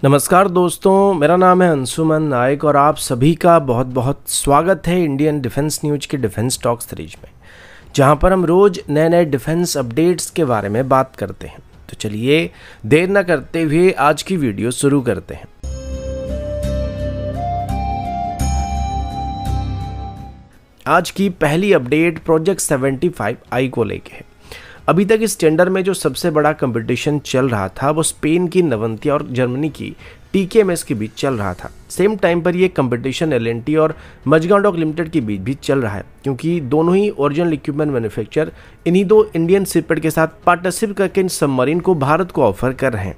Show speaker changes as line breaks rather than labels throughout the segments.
नमस्कार दोस्तों, मेरा नाम है अंशुमन नायक और आप सभी का बहुत बहुत स्वागत है इंडियन डिफेंस न्यूज के डिफेंस टॉक सीरीज में, जहां पर हम रोज नए नए डिफेंस अपडेट्स के बारे में बात करते हैं। तो चलिए देर न करते हुए आज की वीडियो शुरू करते हैं। आज की पहली अपडेट प्रोजेक्ट 75I को लेके है। अभी तक इस टेंडर में जो सबसे बड़ा कंपटीशन चल रहा था वो स्पेन की नवंतिया और जर्मनी की TKMS के बीच चल रहा था। सेम टाइम पर ये कंपटीशन L&T और मजगांव डॉक लिमिटेड के बीच भी चल रहा है, क्योंकि दोनों ही ओरिजिनल इक्विपमेंट मैन्युफैक्चरर इन्हीं दो इंडियन शिपयार्ड के साथ पार्टनरशिप करके इन सबमरीन को भारत को ऑफर कर रहे हैं।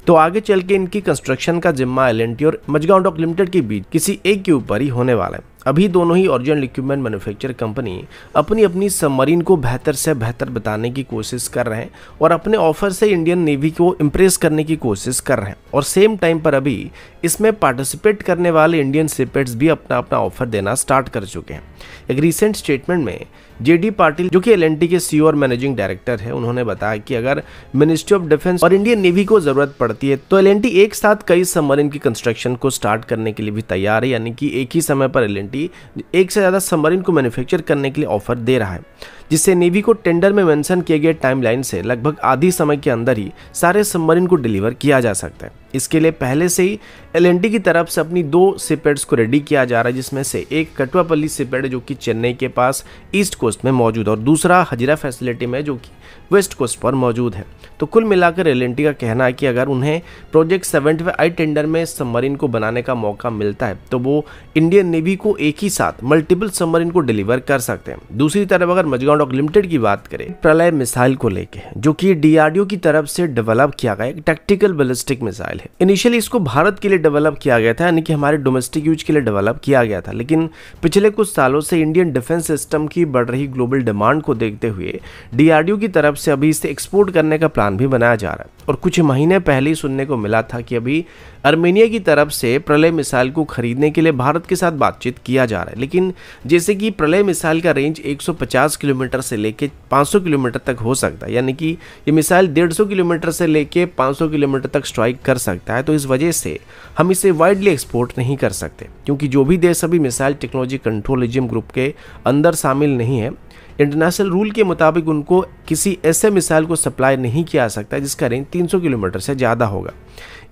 तो आगे चल के इनकी कंस्ट्रक्शन का जिम्मा L&T और मजगांव डॉक लिमिटेड के बीच किसी एक के ऊपर ही होने वाला है। अभी दोनों ही ओरिजिनल इक्विपमेंट मैन्युफैक्चर कंपनी अपनी अपनी सबमरीन को बेहतर से बेहतर बताने की कोशिश कर रहे हैं और अपने ऑफर से इंडियन नेवी को इम्प्रेस करने की कोशिश कर रहे हैं। और सेम टाइम पर अभी इसमें पार्टिसिपेट करने वाले इंडियन शिपयार्ड्स भी अपना अपना ऑफर देना स्टार्ट कर चुके हैं। एक रिसेंट स्टेटमेंट में JD पाटिल, जो कि L&T के CEO और मैनेजिंग डायरेक्टर है, उन्होंने बताया कि अगर मिनिस्ट्री ऑफ डिफेंस और इंडियन नेवी को जरूरत पड़ती है तो L&T एक साथ कई सबमरीन की कंस्ट्रक्शन को स्टार्ट करने के लिए भी तैयार है। यानी कि एक ही समय पर L&T एक से ज़्यादा सबमरीन को मैन्युफैक्चर करने के लिए ऑफर दे रहा है, जिससे नेवी को टेंडर में मेंशन किए गए टाइमलाइन से लगभग आधी समय के अंदर ही सारे सबमरीन को डिलीवर किया जा सकता है। इसके लिए पहले से ही L&T की तरफ से अपनी दो शिपयार्ड्स को रेडी किया जा रहा है, जिसमें से एक कटुआपल्ली शिपयार्ड जो कि चेन्नई के पास ईस्ट कोस्ट में मौजूद और दूसरा हजीरा फैसिलिटी में जो कि वेस्ट कोस्ट पर मौजूद है। तो कुल मिलाकर L&T का कहना है कि अगर उन्हें प्रोजेक्ट 75I टेंडर में सबमरीन को बनाने का मौका मिलता है तो वो इंडियन नेवी को एक ही साथ मल्टीपल सबमरीन को डिलीवर कर सकते हैं। दूसरी तरफ अगर मजगांव डॉक लिमिटेड की बात करें, प्रलय मिसाइल को लेके, जो कि DRDO की तरफ से डेवलप किया गया एक टैक्टिकल बैलिस्टिक मिसाइल है। इनिशियली इसको भारत के लिए डेवलप किया गया था, यानी कि हमारे डोमेस्टिक यूज के लिए डेवलप किया गया था, लेकिन पिछले कुछ सालों से इंडियन डिफेंस सिस्टम की बढ़ रही ग्लोबल डिमांड को देखते हुए DRDO की तरफ से अभी इसे एक्सपोर्ट करने का प्लान भी बनाया जा रहा है। और कुछ महीने पहले ही सुनने को मिला था कि अभी आर्मेनिया की तरफ से प्रलय मिसाइल को खरीदने के लिए भारत के साथ बातचीत किया जा रहा है। लेकिन जैसे कि प्रलय मिसाइल का रेंज 150 किलोमीटर से लेके 500 किलोमीटर तक हो सकता है, यानी कि ये मिसाइल 150 किलोमीटर से लेके 500 किलोमीटर तक स्ट्राइक कर सकता है। तो इस वजह से हम इसे वाइडली एक्सपोर्ट नहीं कर सकते, क्योंकि जो भी देश अभी missile technology control regime group के अंदर शामिल नहीं है, इंटरनेशनल रूल के मुताबिक उनको किसी ऐसे मिसाइल को सप्लाई नहीं किया सकता जिसका रेंज 300 किलोमीटर से ज़्यादा होगा।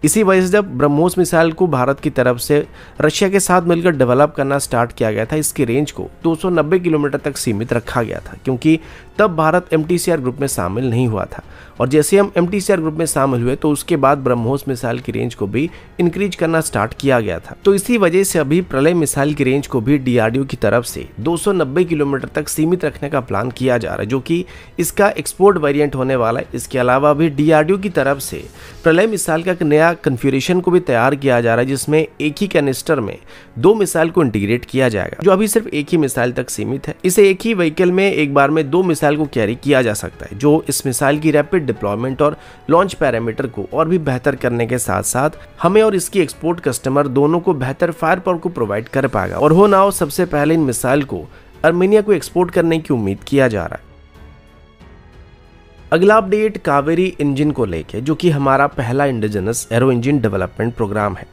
इसी वजह से जब ब्रह्मोस मिसाइल को भारत की तरफ से रशिया के साथ मिलकर डेवलप करना स्टार्ट किया गया था, इसकी रेंज को 290 किलोमीटर तक सीमित रखा गया था, क्योंकि तब भारत MTCR ग्रुप में शामिल नहीं हुआ था। और जैसे हम MTCR ग्रुप में शामिल हुए तो उसके बाद ब्रह्मोस मिसाइल की रेंज को भी इंक्रीज करना स्टार्ट किया गया था। तो इसी वजह से अभी प्रलय मिसाइल की रेंज को भी DRDO की तरफ से 290 किलोमीटर तक सीमित रखने का प्लान किया जा रहा है, जो कि इसका एक्सपोर्ट वेरिएंट होने वाला है। इसके अलावा अभी DRDO की तरफ से प्रलय मिसाइल का एक नया कन्फिगरेशन को भी तैयार किया जा रहा है, जिसमें एक ही कैनिस्टर में दो मिसाइल को इंटीग्रेट किया जाएगा, जो अभी सिर्फ एक ही मिसाइल तक सीमित है। इसे एक ही व्हीकल में एक बार में दो मिसाइल को कैरी किया जा सकता है, जो इस मिसाइल की रैपिड डिप्लॉयमेंट और लॉन्च पैरामीटर को और भी बेहतर करने के साथ साथ हमें और इसकी एक्सपोर्ट कस्टमर दोनों को बेहतर फायर पावर को प्रोवाइड कर पाएगा। और हो ना हो, सबसे पहले इन मिसाइल को आर्मेनिया को एक्सपोर्ट करने की उम्मीद किया जा रहा है। अगला अपडेट कावेरी इंजन को लेके, जो कि हमारा पहला indigenous aero engine development programme है।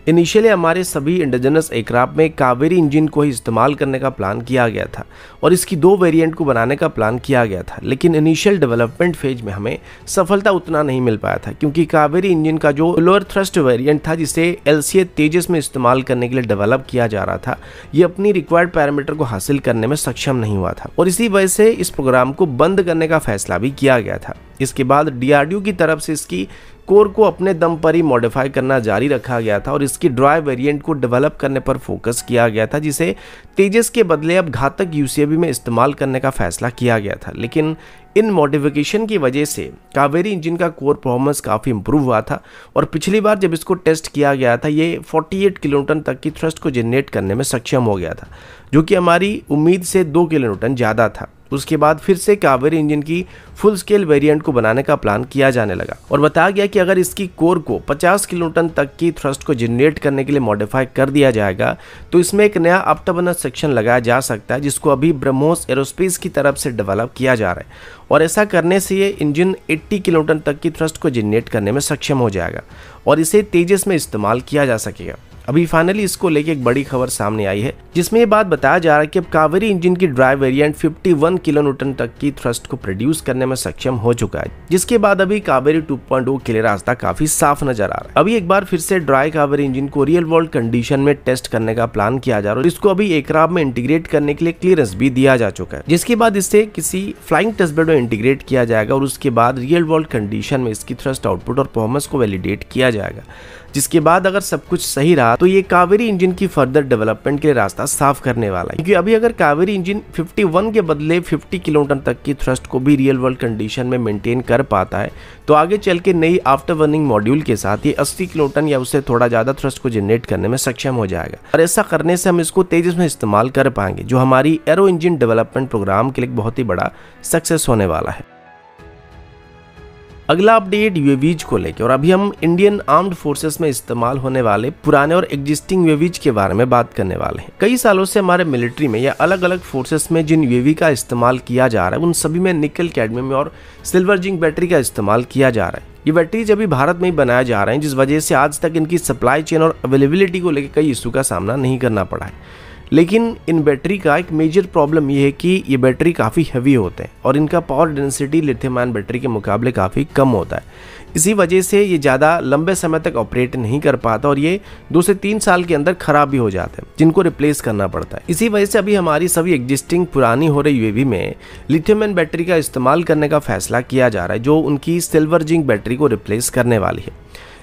इनिशियली हमारे सभी इंडिजिनस एयरक्राफ्ट में कावेरी इंजन को ही इस्तेमाल करने का प्लान किया गया था और इसकी दो वेरिएंट को बनाने का प्लान किया गया था, लेकिन इनिशियल डेवलपमेंट फेज में हमें सफलता उतना नहीं मिल पाया था, क्योंकि कावेरी इंजन का जो लोअर थ्रस्ट वेरिएंट था, जिसे LCA तेजस में इस्तेमाल करने के लिए डेवलप किया जा रहा था, ये अपनी रिक्वायर्ड पैरामीटर को हासिल करने में सक्षम नहीं हुआ था और इसी वजह से इस प्रोग्राम को बंद करने का फैसला भी किया गया था। इसके बाद DRDO की तरफ से इसकी कोर को अपने दम पर ही मॉडिफाई करना जारी रखा गया था और इसकी ड्राई वेरिएंट को डेवलप करने पर फोकस किया गया था, जिसे तेजस के बदले अब घातक UCAV में इस्तेमाल करने का फैसला किया गया था। लेकिन इन मॉडिफिकेशन की वजह से कावेरी इंजन का कोर परफॉर्मेंस काफ़ी इंप्रूव हुआ था और पिछली बार जब इसको टेस्ट किया गया था, ये 48 किलोन्यूटन तक की थ्रस्ट को जनरेट करने में सक्षम हो गया था, जो कि हमारी उम्मीद से 2 किलोन्यूटन ज़्यादा था। उसके बाद फिर से कावेरी इंजन की फुल स्केल वेरिएंट को बनाने का प्लान किया जाने लगा और बताया गया कि अगर इसकी कोर को 50 किलोटन तक की थ्रस्ट को जनरेट करने के लिए मॉडिफाई कर दिया जाएगा तो इसमें एक नया आफ्टरबर्नर सेक्शन लगाया जा सकता है, जिसको अभी ब्रह्मोस एरोस्पेस की तरफ से डेवलप किया जा रहा है और ऐसा करने से ये इंजन 80 किलोटन तक की थ्रस्ट को जनरेट करने में सक्षम हो जाएगा और इसे तेजस में इस्तेमाल किया जा सकेगा। अभी फाइनली इसको लेके एक बड़ी खबर सामने आई है जिसमें ये बात बताया जा रहा है कि अब कावेरी इंजन की ड्राइव वेरिएंट 51 किलोन्यूटन तक की थ्रस्ट को प्रोड्यूस करने में सक्षम हो चुका है, जिसके बाद अभी कावेरी 2.0 के लिए रास्ता काफी साफ नजर आ रहा है। अभी एक बार फिर से ड्राई कावेरी इंजन को रियल वर्ल्ड कंडीशन में टेस्ट करने का प्लान किया जा रहा है और इसको अभी एयरक्राफ्ट में इंटीग्रेट करने के लिए क्लियरेंस भी दिया जा चुका है, जिसके बाद इसे किसी फ्लाइंग टेस्ट बेड में इंटीग्रेट किया जाएगा और उसके बाद रियल वर्ल्ड कंडीशन में इसकी थ्रस्ट आउटपुट और परफॉर्मेंस को वैलिडेट किया जाएगा, जिसके बाद अगर सब कुछ सही रहा तो ये कावेरी इंजन की फर्दर डेवलपमेंट के लिए रास्ता साफ करने वाला है। क्योंकि अभी अगर कावेरी इंजन 51 के बदले 50 किलोटन तक की थ्रस्ट को भी रियल वर्ल्ड कंडीशन में मेंटेन कर पाता है तो आगे चल के नई आफ्टर बर्निंग मॉड्यूल के साथ ये 80 किलोटन या उससे थोड़ा ज्यादा थ्रस्ट को जनरेट करने में सक्षम हो जाएगा और ऐसा करने से हम इसको तेजी में इस्तेमाल कर पाएंगे, जो हमारी एरो इंजन डेवलपमेंट प्रोग्राम के लिए बहुत ही बड़ा सक्सेस होने वाला है। अगला अपडेट यूएवीज को लेकर और अभी हम इंडियन आर्म्ड फोर्सेस में इस्तेमाल होने वाले पुराने और एग्जिस्टिंग यूएवीज के बारे में बात करने वाले हैं। कई सालों से हमारे मिलिट्री में या अलग अलग फोर्सेस में जिन यूएवी का इस्तेमाल किया जा रहा है उन सभी में निकल कैडमियम और सिल्वर जिंक बैटरी का इस्तेमाल किया जा रहा है। ये बैटरीज अभी भारत में ही बनाया जा रहे हैं, जिस वजह से आज तक इनकी सप्लाई चेन और अवेलेबिलिटी को लेकर कई इशू का सामना नहीं करना पड़ा है। लेकिन इन बैटरी का एक मेजर प्रॉब्लम ये है कि ये बैटरी काफ़ी हैवी होते हैं और इनका power density lithium ion battery के मुकाबले काफ़ी कम होता है। इसी वजह से ये ज़्यादा लंबे समय तक ऑपरेट नहीं कर पाता और ये 2 से 3 साल के अंदर ख़राब भी हो जाते हैं, जिनको रिप्लेस करना पड़ता है। इसी वजह से अभी हमारी सभी एग्जिस्टिंग पुरानी हो रही यूएवी में लिथियम आयन बैटरी का इस्तेमाल करने का फैसला किया जा रहा है, जो उनकी सिल्वर जिंक बैटरी को रिप्लेस करने वाली है।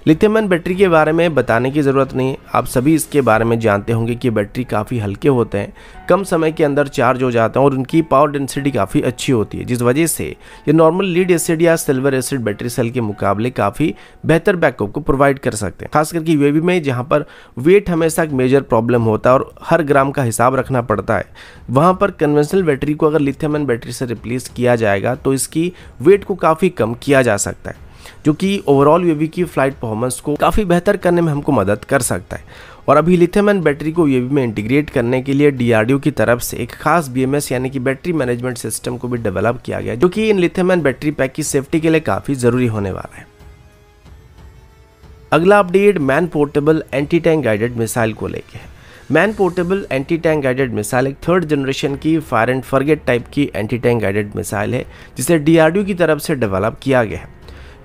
लिथियम आयन बैटरी के बारे में बताने की ज़रूरत नहीं, आप सभी इसके बारे में जानते होंगे कि बैटरी काफ़ी हल्के होते हैं, कम समय के अंदर चार्ज हो जाते हैं और उनकी पावर डेंसिटी काफ़ी अच्छी होती है, जिस वजह से ये नॉर्मल लीड एसिड या सिल्वर एसिड बैटरी सेल के मुकाबले काफ़ी बेहतर बैकअप को प्रोवाइड कर सकते हैं। खास करके यूएवी में जहाँ पर वेट हमेशा एक मेजर प्रॉब्लम होता है और हर ग्राम का हिसाब रखना पड़ता है, वहाँ पर कन्वेंशनल बैटरी को अगर लिथियम आयन बैटरी से रिप्लेस किया जाएगा तो इसकी वेट को काफ़ी कम किया जा सकता है, जो कि ओवरऑल यूएवी की फ्लाइट परफॉर्मेंस को काफ़ी बेहतर करने में हमको मदद कर सकता है। और अभी लिथियम आयन बैटरी को यूएवी में इंटीग्रेट करने के लिए डीआरडीओ की तरफ से एक खास बीएमएस यानी कि बैटरी मैनेजमेंट सिस्टम को भी डेवलप किया गया, जो कि इन लिथियम आयन बैटरी पैक की सेफ्टी के लिए काफ़ी ज़रूरी होने वाला है। अगला update man portable anti tank guided missile को लेके है। Man portable anti tank guided missile एक 3rd जनरेशन की फायर एंड फॉरगेट टाइप की एंटी टैंक गाइडेड मिसाइल है, जिसे डीआरडीओ की तरफ से डेवलप किया गया है,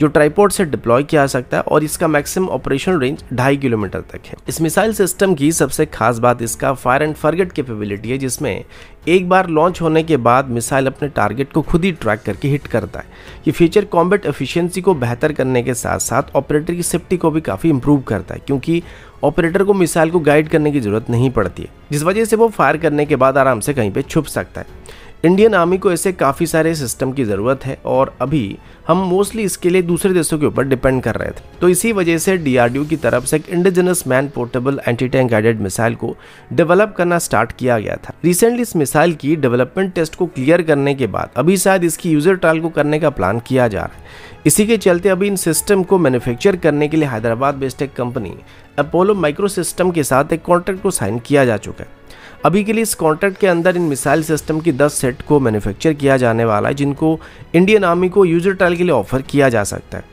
जो ट्राइपॉड से डिप्लॉय किया जा सकता है और इसका मैक्सिमम ऑपरेशनल रेंज 2.5 किलोमीटर तक है। इस मिसाइल सिस्टम की सबसे खास बात इसका फायर एंड फॉरगेट कैपेबिलिटी है, जिसमें एक बार लॉन्च होने के बाद मिसाइल अपने टारगेट को खुद ही ट्रैक करके हिट करता है। ये फीचर कॉम्बैट एफिशिएंसी को बेहतर करने के साथ साथ ऑपरेटर की सेफ्टी को भी काफ़ी इंप्रूव करता है, क्योंकि ऑपरेटर को मिसाइल को गाइड करने की जरूरत नहीं पड़ती है, जिस वजह से वो फायर करने के बाद आराम से कहीं पे छुप सकता है। इंडियन आर्मी को ऐसे काफ़ी सारे सिस्टम की ज़रूरत है और अभी हम मोस्टली इसके लिए दूसरे देशों के ऊपर डिपेंड कर रहे थे, तो इसी वजह से डीआरडीओ की तरफ से एक indigenous man portable anti tank guided missile को डेवलप करना स्टार्ट किया गया था। रिसेंटली इस मिसाइल की डेवलपमेंट टेस्ट को क्लियर करने के बाद अभी शायद इसकी यूजर ट्रायल को करने का प्लान किया जा रहा है। इसी के चलते अभी इन सिस्टम को मैन्युफैक्चर करने के लिए हैदराबाद बेस्ड एक कंपनी अपोलो माइक्रो सिस्टम के साथ एक कॉन्ट्रैक्ट को साइन किया जा चुका है। अभी के लिए इस कॉन्ट्रैक्ट के अंदर इन मिसाइल सिस्टम की 10 सेट को मैन्युफैक्चर किया जाने वाला है, जिनको इंडियन आर्मी को यूजर ट्रायल के लिए ऑफर किया जा सकता है।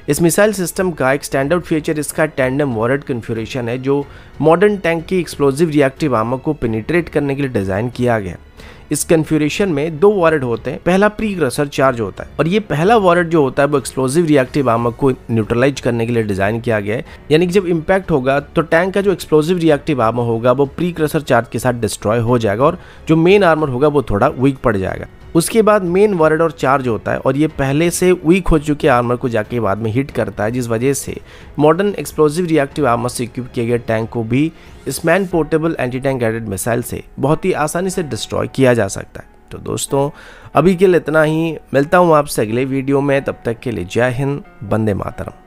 इस मिसाइल सिस्टम का एक स्टैंडर्ड फीचर इसका टैंडम वॉरेट कन्फिगरेशन है, जो मॉडर्न टैंक की एक्सप्लोजिव रिएक्टिव आर्मर को पेनिट्रेट करने के लिए डिज़ाइन किया गया। इस कन्फिगरेशन में 2 वॉरेट होते हैं। पहला प्रीक्रसर चार्ज होता है और ये पहला वॉरेट जो होता है वो एक्सप्लोजिव रिएक्टिव आर्मर को न्यूट्रलाइज करने के लिए डिजाइन किया गया है, यानी कि जब इम्पैक्ट होगा तो टैंक का जो एक्सप्लोजिव रिएक्टिव आर्मर होगा वो प्रीक्रसर चार्ज के साथ डिस्ट्रॉय हो जाएगा और जो मेन आर्मर होगा वो थोड़ा वीक पड़ जाएगा। उसके बाद मेन वॉरेट और चार्ज होता है और ये पहले से वीक हो चुके आर्मर को जाके बाद में हिट करता है, जिस वजह से मॉडर्न एक्सप्लोजिव रिएक्टिव आर्मर से इक्विप किए गए टैंक को भी इस man portable anti tank guided missile से बहुत ही आसानी से डिस्ट्रॉय किया जा सकता है। तो दोस्तों अभी के लिए इतना ही, मिलता हूँ आपसे अगले वीडियो में, तब तक के लिए जय हिंद, वंदे मातरम।